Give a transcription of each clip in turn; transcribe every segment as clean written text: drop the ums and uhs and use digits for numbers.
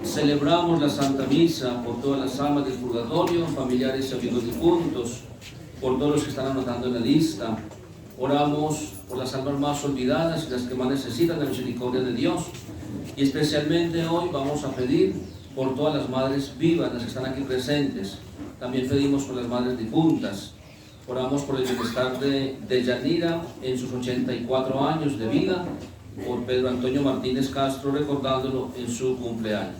Celebramos la Santa Misa por todas las almas del purgatorio, familiares y amigos difuntos, por todos los que están anotando en la lista. Oramos por las almas más olvidadas y las que más necesitan la misericordia de Dios. Y especialmente hoy vamos a pedir por todas las madres vivas, las que están aquí presentes. También pedimos por las madres difuntas. Oramos por el bienestar de Yanira en sus 84 años de vida, por Pedro Antonio Martínez Castro, recordándolo en su cumpleaños.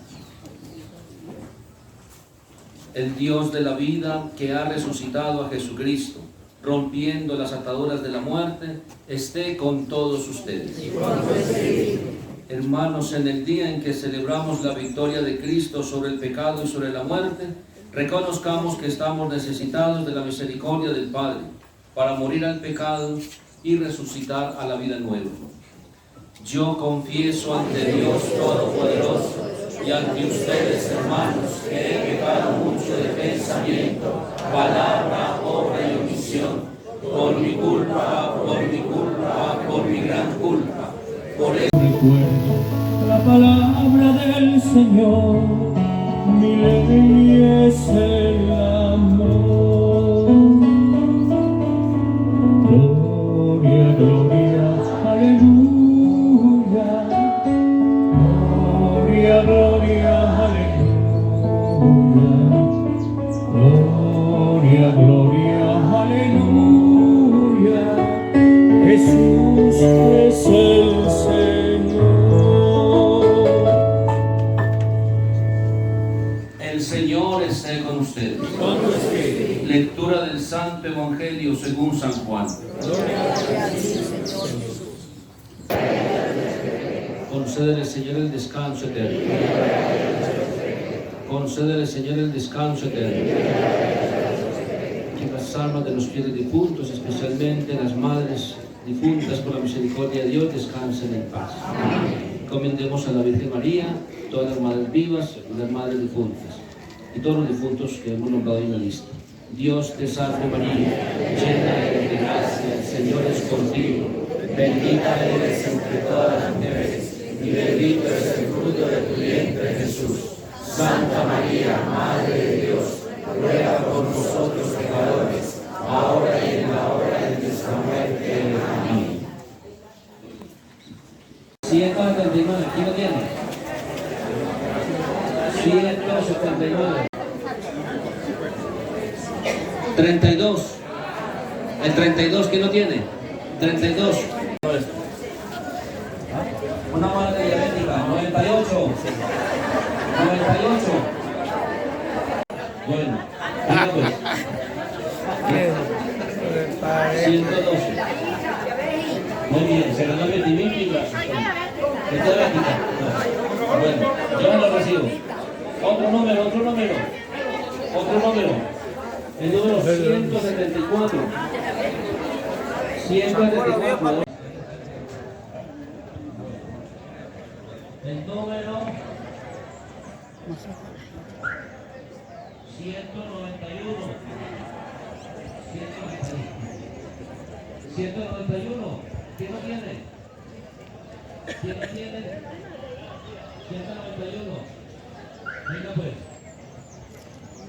El Dios de la vida, que ha resucitado a Jesucristo, rompiendo las ataduras de la muerte, esté con todos ustedes. Hermanos, en el día en que celebramos la victoria de Cristo sobre el pecado y sobre la muerte, reconozcamos que estamos necesitados de la misericordia del Padre para morir al pecado y resucitar a la vida nueva. Yo confieso ante Dios Todopoderoso y ante ustedes, hermanos, que he pecado mucho de pensamiento, palabra, obra y omisión, por mi culpa, por mi gran culpa. Por eso recuerdo la palabra del Señor, mi ley es el amor. Gloria, gloria, aleluya. Gloria, gloria, aleluya. Gloria, gloria, aleluya. Jesús es el Señor. el Señor esté con ustedes. Con tu espíritu. Lectura del Santo Evangelio según San Juan. Concédele, Señor, el descanso eterno. Concédele, Señor, el descanso eterno. Que las almas de los fieles difuntos, especialmente las madres difuntas, por la misericordia de Dios, descansen en paz. Encomendemos a la Virgen María, todas las madres vivas y las madres difuntas, y todos los difuntos que hemos nombrado en la lista. Dios te salve María, llena eres de gracia, el Señor es contigo. Bendita eres entre todas las mujeres, y bendito es el fruto de tu vientre, Jesús. Santa María, Madre de Dios, ruega por nosotros pecadores, ahora y en la hora de nuestra muerte. Amén. 179, ¿quién lo tiene? 179. 32. El 32, ¿quién lo tiene? 32. Una madre diabética, 98. 98. Bueno, pues. 112. Muy bien, se ganó el vitimil y la. ¿Es diabética? No. Bueno, yo no lo recibo. Otro número. El número 174. 174. El número 191. 191. ¿Quién lo tiene? 191. Venga pues.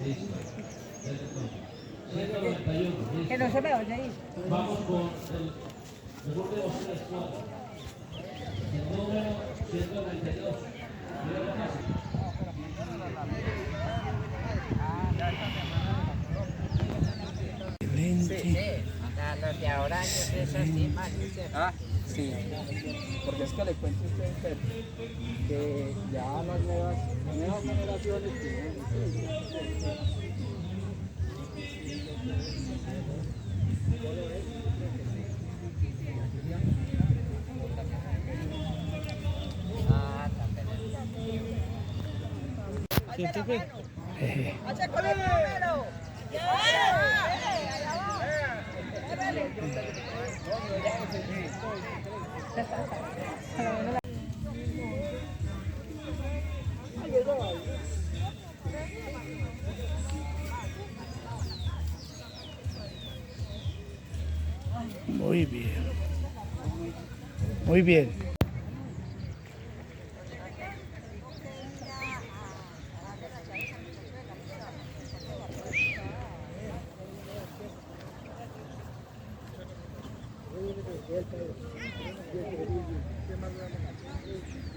Listo. 191. Que no se me oye ahí. Vamos con el último 4. El número 192. Mira lo fácil. Los de ahora años es así, man. Sí, porque es que le cuento a ustedes que ya las nuevas generaciones Muy bien. Muy bien. ¿Qué más le damos?